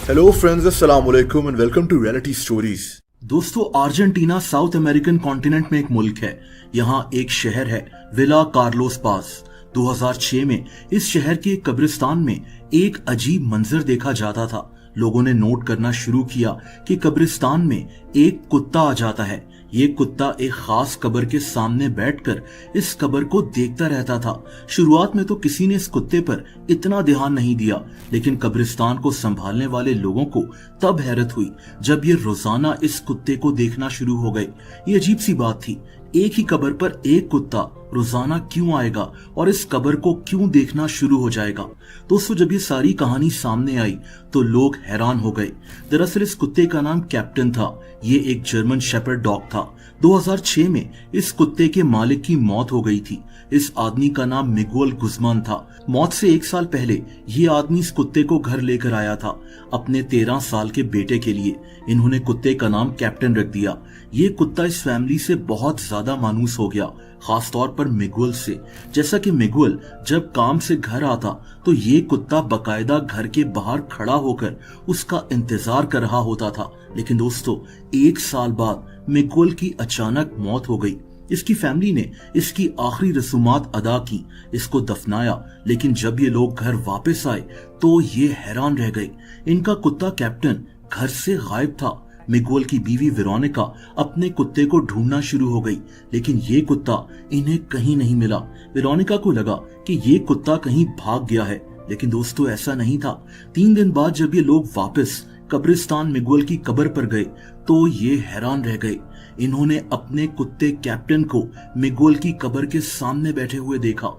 Hello friends, अस्सलाम वालेकुम and welcome to reality stories. दोस्तों, अर्जेंटीना साउथ अमेरिकन कॉन्टिनेंट में एक मुल्क है। यहाँ एक शहर है विला कार्लोस पास। 2006 में इस शहर के एक कब्रिस्तान में एक अजीब मंजर देखा जाता था। लोगों ने नोट करना शुरू किया कि कब्रिस्तान में एक कुत्ता आ जाता है। ये कुत्ता एक खास कब्र के सामने बैठकर इस कब्र को देखता रहता था। शुरुआत में तो किसी ने इस कुत्ते पर इतना ध्यान नहीं दिया, लेकिन कब्रिस्तान को संभालने वाले लोगों को तब हैरत हुई जब ये रोजाना इस कुत्ते को देखना शुरू हो गए। ये अजीब सी बात थी, एक ही कब्र पर एक कुत्ता रोजाना क्यों आएगा और इस कब्र को क्यों देखना शुरू हो जाएगा। दोस्तों, जब ये सारी कहानी सामने आई तो लोग हैरान हो गए। दरअसल इस कुत्ते का नाम कैप्टन था। ये एक जर्मन शेपर्ड डॉग था। 2006 में इस कुत्ते के मालिक की मौत हो गई थी। इस आदमी का नाम मिगुएल गुज़मान था। मौत से 1 साल पहले ये आदमी इस कुत्ते को घर लेकर आया था अपने 13 साल के बेटे के लिए। इन्होंने कुत्ते का नाम कैप्टन रख दिया। ये कुत्ता इस फैमिली से बहुत ज्यादा मानूस हो गया, खास तौर पर मिगुएल से। जैसा कि मिगुएल जब काम से घर आता तो ये कुत्ता बकायदा घर के बाहर खड़ा होकर उसका इंतजार कर रहा होता था। लेकिन दोस्तों, 1 साल बाद मिगुएल की अचानक मौत हो गई। इसकी फैमिली ने इसकी आखिरी रसूमात अदा की, इसको दफनाया। लेकिन जब ये लोग घर वापस आए तो ये हैरान रह गए। इनका कुत्ता कैप्टन घर से गायब था। मिगुएल की बीवी वेरोनिका अपने कुत्ते को ढूंढना शुरू हो गई, लेकिन ये कुत्ता इन्हें कहीं नहीं मिला। वेरोनिका को लगा कि ये कुत्ता कहीं भाग गया है, लेकिन दोस्तों ऐसा नहीं था। 3 दिन बाद जब ये लोग वापस कब्रिस्तान मिगुएल की कब्र पर गए तो ये हैरान रह गए। इन्होंने अपने कुत्ते कैप्टन को मिगुएल की कब्र के सामने बैठे हुए देखा।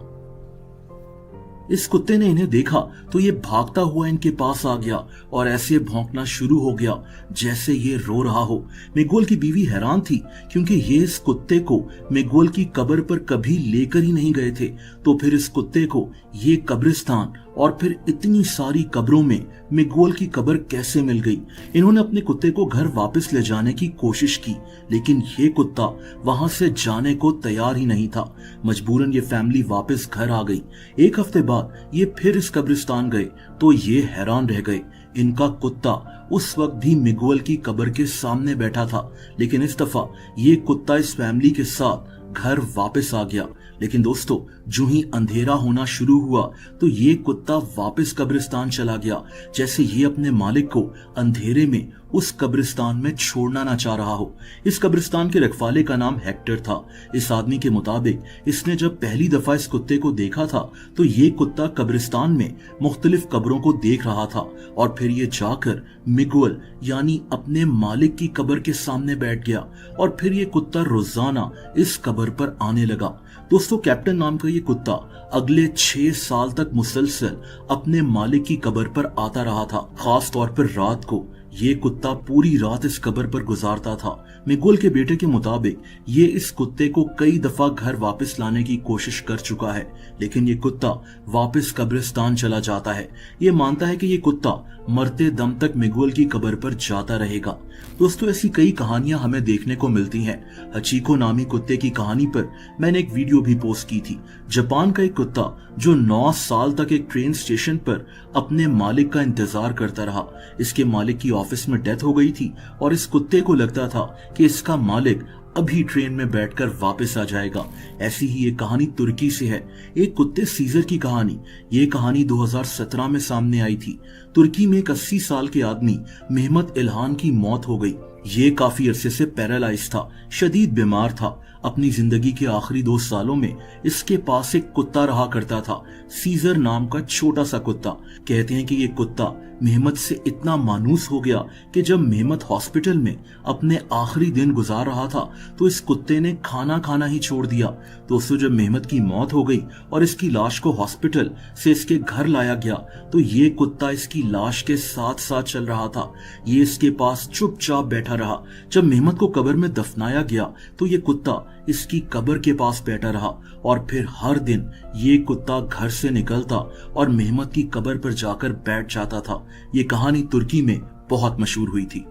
इस कुत्ते ने इन्हें देखा तो ये भागता हुआ इनके पास आ गया और ऐसे भौंकना शुरू हो गया जैसे ये रो रहा हो। मिगुएल की बीवी हैरान थी, क्योंकि ये इस कुत्ते को मिगुएल की कब्र पर कभी लेकर ही नहीं गए थे। तो फिर इस कुत्ते को ये कब्रिस्तान और फिर इतनी सारी कब्रों में मिगुएल की कब्र कैसे मिल गई। इन्होंने अपने कुत्ते को घर वापस ले जाने की कोशिश की, लेकिन ये कुत्ता वहां से जाने को तैयार ही नहीं था। मजबूरन ये फैमिली वापस घर आ गई। 1 हफ्ते बाद ये फिर इस कब्रिस्तान गए तो ये हैरान रह गए। इनका कुत्ता उस वक्त भी मिगुएल की कब्र के सामने बैठा था, लेकिन इस दफा ये कुत्ता इस फैमिली के साथ घर वापस आ गया। लेकिन दोस्तों, जो ही अंधेरा होना शुरू हुआ तो ये कुत्ता वापस कब्रिस्तान चला गया, जैसे ये अपने मालिक को अंधेरे में उस कब्रिस्तान में छोड़ना ना चाह रहा हो। इस कब्रिस्तान के रखवाले का नाम हेक्टर था। इस आदमी के मुताबिक इसने जब पहली दफा इस कुत्ते को देखा था तो ये कुत्ता कब्रिस्तान में मुख्तलिफ कब्रों को देख रहा था और फिर ये जाकर मिगुएल यानी अपने मालिक की कब्र के सामने बैठ गया और फिर ये कुत्ता रोजाना इस कब्र पर आने लगा। दोस्तों, कैप्टन नाम का ये कुत्ता अगले 6 साल तक मुसलसल अपने मालिक की कब्र पर आता रहा था। खास तौर पर रात को ये कुत्ता पूरी रात इस कब्र पर गुजारता था। मिगुएल के बेटे के मुताबिक ये इस कुत्ते को कई दफा घर वापस लाने की कोशिश कर चुका है, लेकिन ये कुत्ता वापस कब्रिस्तान चला जाता है। ये मानता है कि ये कुत्ता मरते दम तक मिगुएल की कब्र पर जाता रहेगा। दोस्तों, ऐसी कई कहानियां हमें देखने को मिलती हैं। हचीको नामी कुत्ते की कहानी पर मैंने एक वीडियो भी पोस्ट की थी। जापान का एक कुत्ता जो 9 साल तक एक ट्रेन स्टेशन पर अपने मालिक का इंतजार करता रहा। इसके मालिक की ऑफिस में डेथ हो गई थी और इस कुत्ते को लगता था कि इसका मालिक अभी ट्रेन में बैठकर वापस आ जाएगा। ऐसी ही एक कहानी तुर्की से है, एक कुत्ते सीजर की कहानी। ये कहानी 2017 में सामने आई थी। तुर्की में एक 80 साल के आदमी मेहमत इल्हान की मौत हो गई। ये काफी अरसे से पैरालाइज था, शदीद बीमार था। अपनी जिंदगी के आखिरी 2 सालों में इसके पास एक कुत्ता रहा करता था, सीजर नाम का छोटा सा कुत्ता। कहते हैं कि ये कुत्ता मेहमत से इतना मानूस हो गया कि जब मेहमत हॉस्पिटल में अपने आखिरी दिन गुजार रहा था तो इस कुत्ते ने खाना खाना ही छोड़ दिया। दोस्तों, जब मेहमत की मौत हो गई और इसकी लाश को हॉस्पिटल से इसके घर लाया गया तो ये कुत्ता इसकी लाश के साथ साथ चल रहा था। ये इसके पास चुपचाप बैठा रहा। जब मेहमत को कब्र में दफनाया गया तो ये कुत्ता इसकी कब्र के पास बैठा रहा और फिर हर दिन ये कुत्ता घर से निकलता और मेहमत की कब्र पर जाकर बैठ जाता था। ये कहानी तुर्की में बहुत मशहूर हुई थी।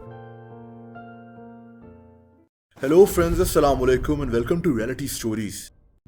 हेलो फ्रेंड्स, अस्सलाम वालेकुम and welcome to reality stories.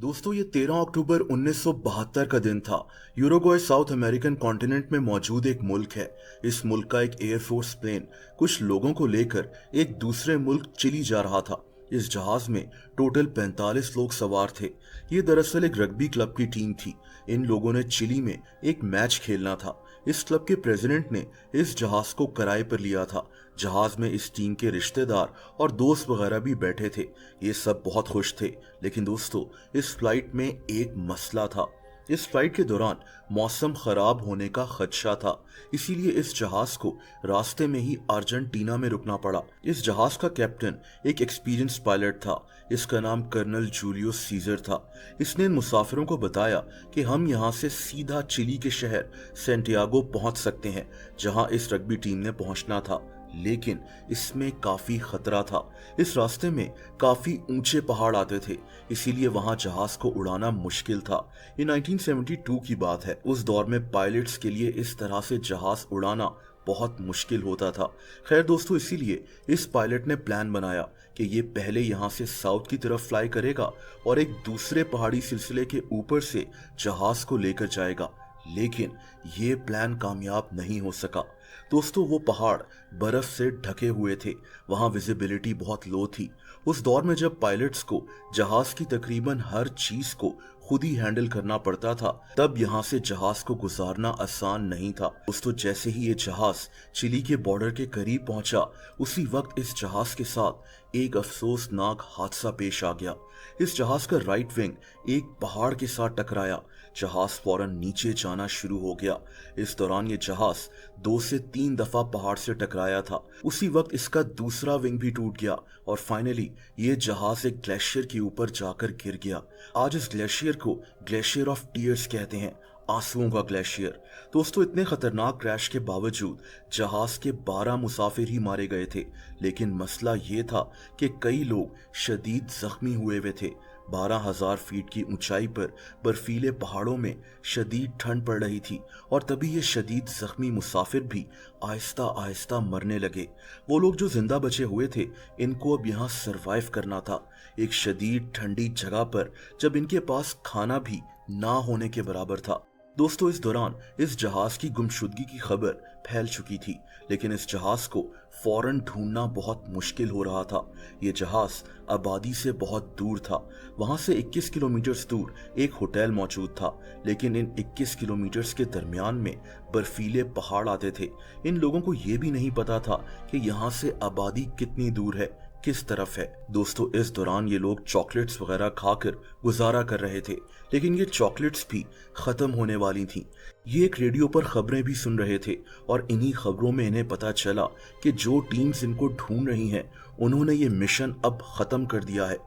दोस्तों ये 13 अक्टूबर 1972 का दिन था। यूरुग्वाय साउथ अमेरिकन कॉन्टिनेंट में मौजूद एक मुल्क है। इस मुल्क का एक एयरफोर्स प्लेन कुछ लोगों को लेकर एक दूसरे मुल्क चिली जा रहा था। इस जहाज में टोटल 45 लोग सवार थे। ये दरअसल एक रग्बी क्लब की टीम थी। इन लोगों ने चिली में एक मैच खेलना था। इस क्लब के प्रेसिडेंट ने इस जहाज को किराए पर लिया था। जहाज में इस टीम के रिश्तेदार और दोस्त वगैरह भी बैठे थे। ये सब बहुत खुश थे। लेकिन दोस्तों इस फ्लाइट में एक मसला था। इस फ्लाइट के दौरान मौसम खराब होने का खदशा था, इसीलिए इस जहाज को रास्ते में ही अर्जेंटीना में रुकना पड़ा। इस जहाज का कैप्टन एक एक्सपीरियंस पायलट था। इसका नाम कर्नल जूलियो सीजर था। इसने इन मुसाफिरों को बताया कि हम यहाँ से सीधा चिली के शहर सैंटियागो पहुंच सकते हैं, जहां इस रग्बी टीम ने पहुंचना था। लेकिन इसमें काफी खतरा था। इस रास्ते में काफी ऊंचे पहाड़ आते थे, इसीलिए वहां जहाज को उड़ाना मुश्किल था। ये 1972 की बात है। उस दौर में पायलट्स के लिए इस तरह से जहाज उड़ाना बहुत मुश्किल होता था। खैर दोस्तों, इसीलिए इस पायलट ने प्लान बनाया कि ये पहले यहाँ से साउथ की तरफ फ्लाई करेगा और एक दूसरे पहाड़ी सिलसिले के ऊपर से जहाज को लेकर जाएगा। लेकिन ये प्लान कामयाब नहीं हो सका। दोस्तों वो पहाड़ बर्फ से ढके हुए थे। वहां विजिबिलिटी बहुत लो थी। उस दौर में जब पायलट्स को जहाज की तकरीबन हर चीज को खुद ही हैंडल करना पड़ता था, तब यहाँ से जहाज को गुजारना आसान नहीं था। दोस्तों जैसे ही ये जहाज चिली के बॉर्डर के करीब पहुंचा, उसी वक्त इस जहाज के साथ एक अफसोसनाक हादसा पेश आ गया। इस जहाज का राइट विंग एक पहाड़ के साथ टकराया। जहाज फौरन नीचे जाना शुरू हो गया। इस दौरान ये जहाज 2 से 3 दफा पहाड़ से टकराया था। उसी वक्त इसका दूसरा विंग भी टूट गया और फाइनली ये जहाज एक ग्लेशियर के ऊपर जाकर गिर गया। आज इस ग्लेशियर को ग्लेशियर ऑफ टीयर्स कहते हैं, आंसुओं का ग्लेशियर। दोस्तों इतने खतरनाक क्रैश के बावजूद जहाज के 12 मुसाफिर ही मारे गए थे। लेकिन मसला ये था कि कई लोग शदीद जख्मी हुए हुए थे। 12,000 फीट की ऊंचाई पर बर्फीले पहाड़ों में शदीद ठंड पड़ रही थी और तभी ये शदीद जख्मी मुसाफिर भी आहिस्ता आहिस्ता मरने लगे। वो लोग जो जिंदा बचे हुए थे, इनको अब यहाँ सरवाइव करना था, एक शदीद ठंडी जगह पर, जब इनके पास खाना भी ना होने के बराबर था। दोस्तों इस दौरान इस जहाज की गुमशुदगी की खबर फैल चुकी थी, लेकिन इस जहाज को फौरन ढूंढना बहुत मुश्किल हो रहा था। ये जहाज आबादी से बहुत दूर था। वहां से 21 किलोमीटर दूर एक होटल मौजूद था, लेकिन इन 21 किलोमीटर के दरमियान में बर्फीले पहाड़ आते थे। इन लोगों को ये भी नहीं पता था कि यहाँ से आबादी कितनी दूर है, किस तरफ है। दोस्तों इस दौरान ये लोग चॉकलेट्स वगैरह खाकर गुजारा कर रहे थे, लेकिन ये चॉकलेट्स भी खत्म होने वाली थी। ये एक रेडियो पर खबरें भी सुन रहे थे और इन्हीं खबरों में इन्हें पता चला कि जो टीम्स इनको ढूंढ रही हैं, उन्होंने ये मिशन अब खत्म कर दिया है।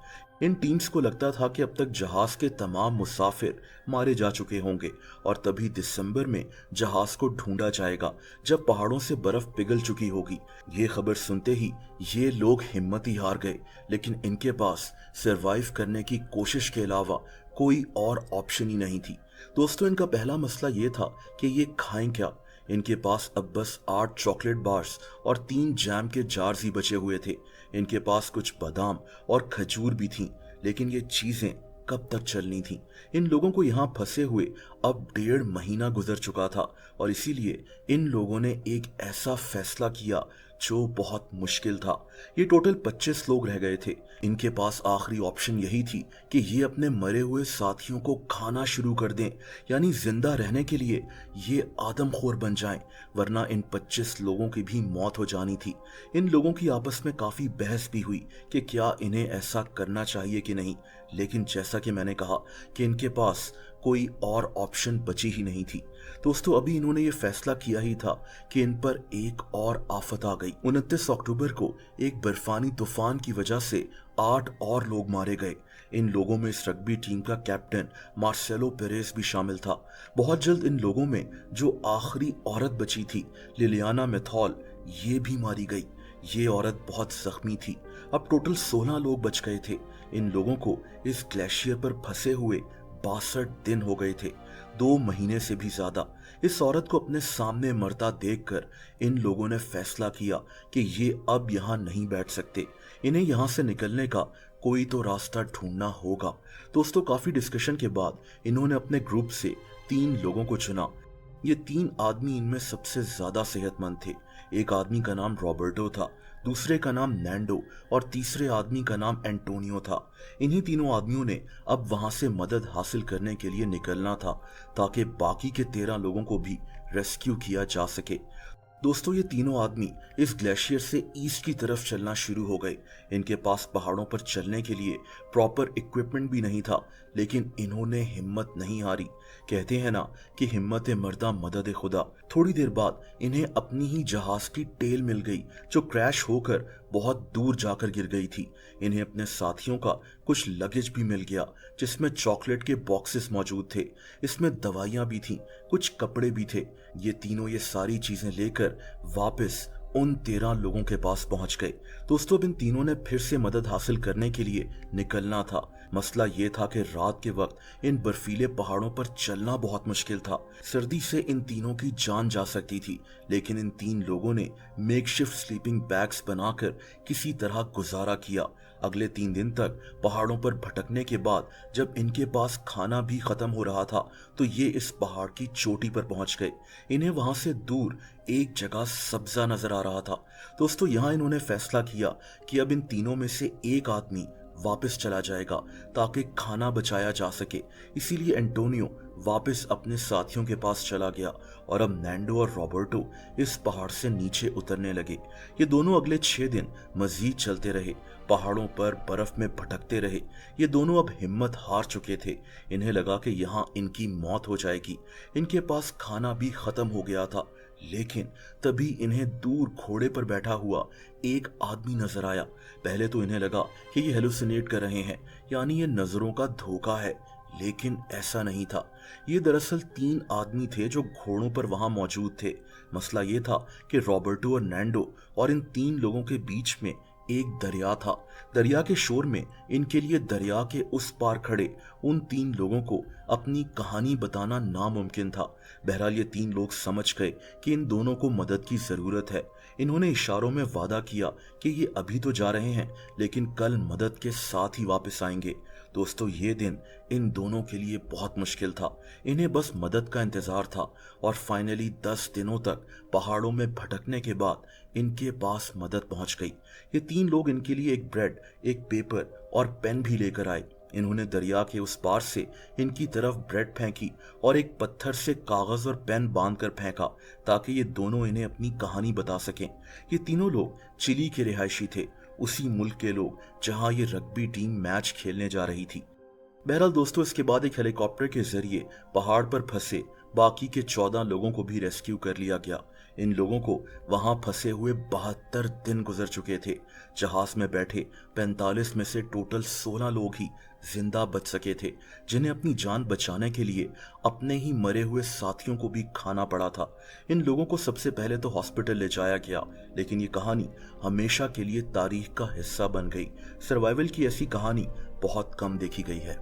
इन टीम्स को लगता था कि अब तक जहाज के तमाम मुसाफिर मारे जा चुके होंगे और तभी दिसंबर में जहाज को ढूंढा जाएगा, जब पहाड़ों से बर्फ पिघल चुकी होगी। ये खबर सुनते ही ये लोग हिम्मत ही हार गए, लेकिन इनके पास सरवाइव करने की कोशिश के अलावा कोई और ऑप्शन ही नहीं थी। दोस्तों इनका पहला मसला ये था कि ये खाएं क्या। इनके पास अब बस 8 चॉकलेट बार्स और 3 जैम के जार्स ही बचे हुए थे। इनके पास कुछ बादाम और खजूर भी थीं, लेकिन ये चीजें कब तक चलनी थी। इन लोगों को यहाँ फंसे हुए अब 1.5 महीना गुजर चुका था और इसीलिए इन लोगों ने एक ऐसा फैसला किया जो बहुत मुश्किल था। ये टोटल 25 लोग रह गए थे। इनके पास आखिरी ऑप्शन यही थी कि ये अपने मरे हुए साथियों को खाना शुरू कर दें, यानी जिंदा रहने के लिए ये आदमखोर बन जाएं, वरना इन 25 लोगों की भी मौत हो जानी थी। इन लोगों की आपस में काफी बहस भी हुई कि क्या इन्हें ऐसा करना चाहिए कि नहीं, लेकिन जैसा कि मैंने कहा कि इनके पास कोई और ऑप्शन बची ही नहीं थी। दोस्तों अभी इन्होंने ये फैसला किया ही था कि इन पर एक और आफत आ गई। 29 अक्टूबर को एक बर्फानी तूफान की वजह से 8 और लोग मारे गए। इन लोगों में इस रग्बी टीम का कैप्टन मार्सेलो पेरेस भी शामिल था। बहुत जल्द इन लोगों में जो आखिरी औरत बची थी, लिलियाना मेथॉल, ये भी मारी गई। ये औरत बहुत जख्मी थी। अब टोटल 16 लोग बच गए थे। इन लोगों को इस ग्लेशियर पर फंसे हुए 62 दिन हो गए थे, 2 महीने से भी ज्यादा। इस औरत को अपने सामने मरता देखकर इन लोगों ने फैसला किया कि ये अब यहाँ नहीं बैठ सकते। इन्हें यहाँ से निकलने का कोई तो रास्ता ढूंढना होगा। दोस्तों काफी डिस्कशन के बाद इन्होंने अपने ग्रुप से 3 लोगों को चुना। ये 3 आदमी इनमें सबसे ज्यादा सेहतमंद थे। एक आदमी का नाम रॉबर्टो था, दूसरे का नाम नैंडो और तीसरे आदमी का नाम एंटोनियो था। इन्हीं तीनों आदमियों ने अब वहां से मदद हासिल करने के लिए निकलना था ताकि बाकी के 13 लोगों को भी रेस्क्यू किया जा सके। दोस्तों ये तीनों आदमी इस ग्लेशियर से ईस्ट की तरफ चलना शुरू हो गए। इनके पास पहाड़ों पर चलने के लिए प्रॉपर इक्विपमेंट भी नहीं था, लेकिन इन्होंने हिम्मत नहीं हारी। कहते हैं ना कि हिम्मत मर्दा मदद खुदा। थोड़ी देर बाद इन्हें अपनी ही जहाज की टेल मिल गई जो क्रैश होकर बहुत दूर जाकर गिर गई थी। इन्हें अपने साथियों का कुछ लगेज भी मिल गया जिसमें चॉकलेट के बॉक्सेस मौजूद थे। इसमें दवाइयां भी थीं, कुछ कपड़े भी थे। ये तीनों ये सारी चीजें लेकर वापस उन 13 लोगों के पास पहुंच गए। दोस्तों अब इन तीनों ने फिर से मदद हासिल करने के लिए निकलना था। मसला ये था कि रात के वक्त इन बर्फीले पहाड़ों पर चलना बहुत मुश्किल था। सर्दी से इन तीनों की जान जा सकती थी, लेकिन इन 3 लोगों ने मेकशिफ्ट स्लीपिंग बैग्स बनाकर किसी तरह गुजारा किया। अगले 3 दिन तक पहाड़ों पर भटकने के बाद जब इनके पास खाना भी खत्म हो रहा था तो ये इस पहाड़ की चोटी पर पहुंच गए। इन्हें वहां से दूर एक जगह सब्जा नजर आ रहा था। दोस्तों यहाँ इन्होंने फैसला किया कि अब इन तीनों में से एक आदमी वापस चला जाएगा ताकि खाना बचाया जा सके। इसीलिए एंटोनियो वापस अपने साथियों के पास चला गया और अब नैंडो और रॉबर्टो इस पहाड़ से नीचे उतरने लगे। ये दोनों अगले 6 दिन मजीद चलते रहे, पहाड़ों पर बर्फ में भटकते रहे। ये दोनों अब हिम्मत हार चुके थे। इन्हें लगा कि यहाँ इनकी मौत हो जाएगी। इनके पास खाना भी खत्म हो गया था, लेकिन तभी इन्हें दूर घोड़े पर बैठा हुआ एक आदमी नजर आया। पहले तो इन्हें लगा कि ये हेलुसिनेट कर रहे हैं, यानी ये नजरों का धोखा है, लेकिन ऐसा नहीं था। ये दरअसल 3 आदमी थे जो घोड़ों पर वहां मौजूद थे। मसला ये था कि रॉबर्टो और नैंडो और इन 3 लोगों के बीच में एक दरिया था। दरिया के शोर में इनके लिए दरिया के उस पार खड़े उन 3 लोगों को अपनी कहानी बताना नामुमकिन था। बहरहाल ये 3 लोग समझ गए कि इन दोनों को मदद की जरूरत है। इन्होंने इशारों में वादा किया कि ये अभी तो जा रहे हैं, लेकिन कल मदद के साथ ही वापस आएंगे। दोस्तों ये दिन इन दोनों के लिए बहुत मुश्किल था। इन्हें बस मदद का इंतजार था और फाइनली 10 दिनों तक पहाड़ों में भटकने के बाद इनके पास मदद पहुंच गई। ये 3 लोग इनके लिए एक ब्रेड, एक पेपर और पेन भी लेकर आए। इन्होंने दरिया के उस पार से इनकी तरफ ब्रेड फेंकी और एक पत्थर से कागज और पेन बांधकर फेंका ताकि ये दोनों इन्हें अपनी कहानी बता सकें। ये तीनों लोग चिली के रिहायशी थे, उसी मुल्क के लोग जहां ये रग्बी टीम मैच खेलने जा रही थी। बहरहाल दोस्तों इसके बाद एक हेलीकॉप्टर के जरिए पहाड़ पर फंसे बाकी के 14 लोगों को भी रेस्क्यू कर लिया गया। इन लोगों को वहां फंसे हुए 72 दिन गुजर चुके थे। जहाज में बैठे 45 में से टोटल 16 लोग ही जिंदा बच सके थे, जिन्हें अपनी जान बचाने के लिए अपने ही मरे हुए साथियों को भी खाना पड़ा था। इन लोगों को सबसे पहले तो हॉस्पिटल ले जाया गया, लेकिन ये कहानी हमेशा के लिए तारीख का हिस्सा बन गई। सर्वाइवल की ऐसी कहानी बहुत कम देखी गई है।